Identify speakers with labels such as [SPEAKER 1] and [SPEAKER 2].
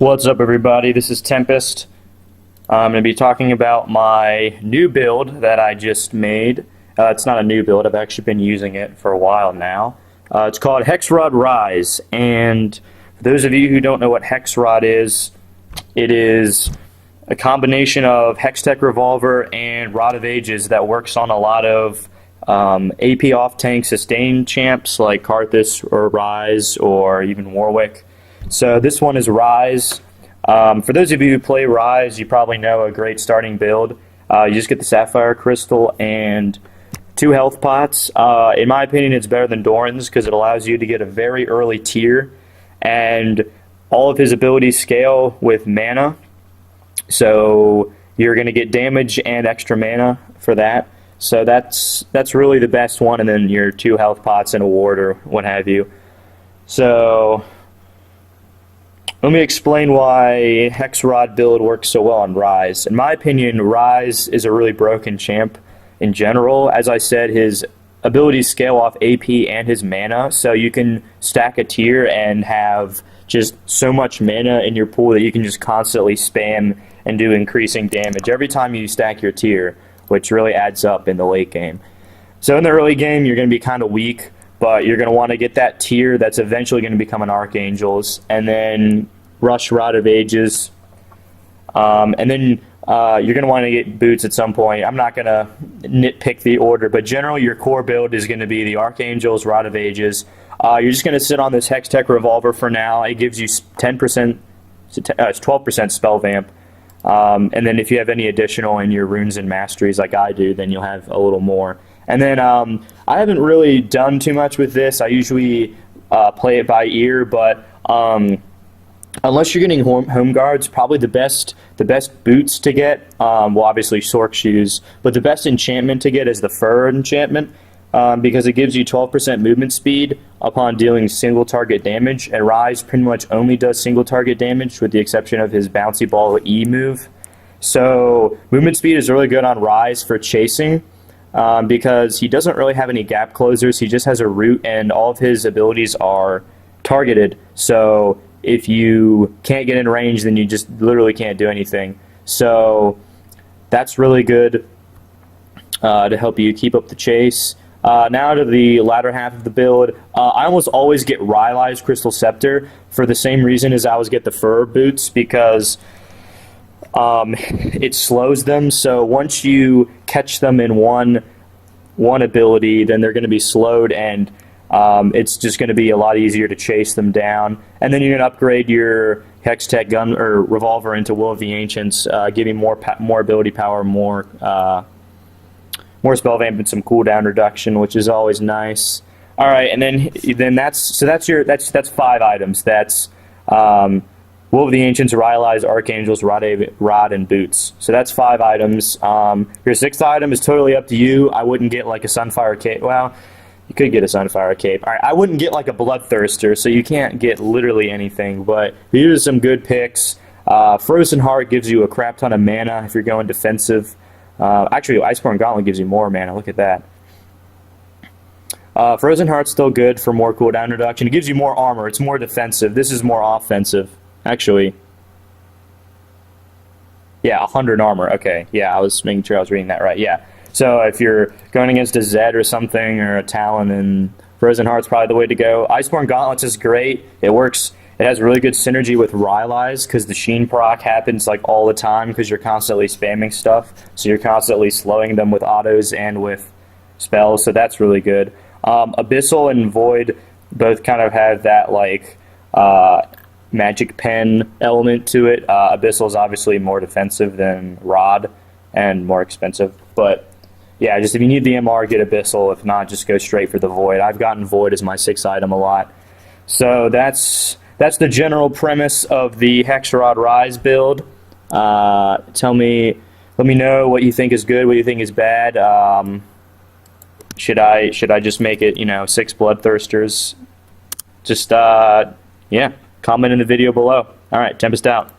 [SPEAKER 1] What's up, everybody? This is Tempest. I'm going to be talking about my new build that I just made. It's not a new build. I've actually been using it for a while now. It's called Hexrod Ryze, and for those of you who don't know what Hexrod is, it is a combination of Hextech Revolver and Rod of Ages that works on a lot of AP off-tank sustain champs like Karthus or Ryze or even Warwick. So this one is Ryze. For those of you who play Ryze, you probably know a great starting build. You just get the Sapphire Crystal and 2 health pots. In my opinion, it's better than Doran's because it allows you to get a very early tier, and all of his abilities scale with mana. So you're going to get damage and extra mana for that. So that's really the best one, and then your 2 health pots and a ward or what have you. So let me explain why Hexrod build works so well on Ryze. In my opinion, Ryze is a really broken champ in general. As I said, his abilities scale off AP and his mana, so you can stack a tier and have just so much mana in your pool that you can just constantly spam and do increasing damage every time you stack your tier, which really adds up in the late game. So in the early game, you're going to be kind of weak, but you're going to want to get that tier that's eventually going to become an Archangels, and then rush Rod of Ages, and then you're going to want to get boots at some point. I'm not going to nitpick the order, but generally your core build is going to be the Archangels, Rod of Ages. You're just going to sit on this Hextech Revolver for now. It gives you 10%, it's 12% spell vamp. And then if you have any additional in your runes and masteries like I do, then you'll have a little more. And then I haven't really done too much with this. I usually play it by ear, but unless you're getting home guards, probably the best boots to get, well, obviously Sork shoes, but the best enchantment to get is the Fur enchantment, because it gives you 12% movement speed upon dealing single target damage, and Ryze pretty much only does single target damage with the exception of his bouncy ball E move. So movement speed is really good on Ryze for chasing, because he doesn't really have any gap closers. He just has a root, and all of his abilities are targeted. So if you can't get in range, then you just literally can't do anything. So that's really good to help you keep up the chase. Now to the latter half of the build. I almost always get Rylai's Crystal Scepter for the same reason as I always get the Fur boots, because it slows them. So once you catch them in one ability, then they're going to be slowed, and it's just going to be a lot easier to chase them down. And then you're going to upgrade your Hextech gun or revolver into Will of the Ancients, giving more ability power, more spell vamp, and some cooldown reduction, which is always nice. All right, and then that's 5 items. That's Will of the Ancients, Rylai's, Archangels, Rod, and Boots. So that's 5 items. Your 6th item is totally up to you. I wouldn't get like a Sunfire Cape. Well, you could get a Sunfire Cape. All right, I wouldn't get like a Bloodthirster, so you can't get literally anything, but these are some good picks. Frozen Heart gives you a crap ton of mana if you're going defensive. Actually, Iceborne Gauntlet gives you more mana. Look at that. Frozen Heart's still good for more cooldown reduction. It gives you more armor. It's more defensive. This is more offensive, actually. Yeah, 100 armor. Okay, yeah, I was making sure I was reading that right. Yeah. So if you're going against a Zed or something, or a Talon, then Frozen Heart's probably the way to go. Iceborne Gauntlet's is great. It works. It has really good synergy with Rylai's because the Sheen proc happens like all the time because you're constantly spamming stuff. So you're constantly slowing them with autos and with spells. So that's really good. Abyssal and Void both kind of have that like magic pen element to it. Abyssal is obviously more defensive than Rod and more expensive, but yeah, just if you need the MR, get Abyssal. If not, just go straight for the Void. I've gotten Void as my 6th item a lot. So that's the general premise of the Hexrod Ryze build. Let me know what you think is good, what you think is bad. Should I just make it, 6 Bloodthirsters? Just yeah, comment in the video below. All right, Tempest out.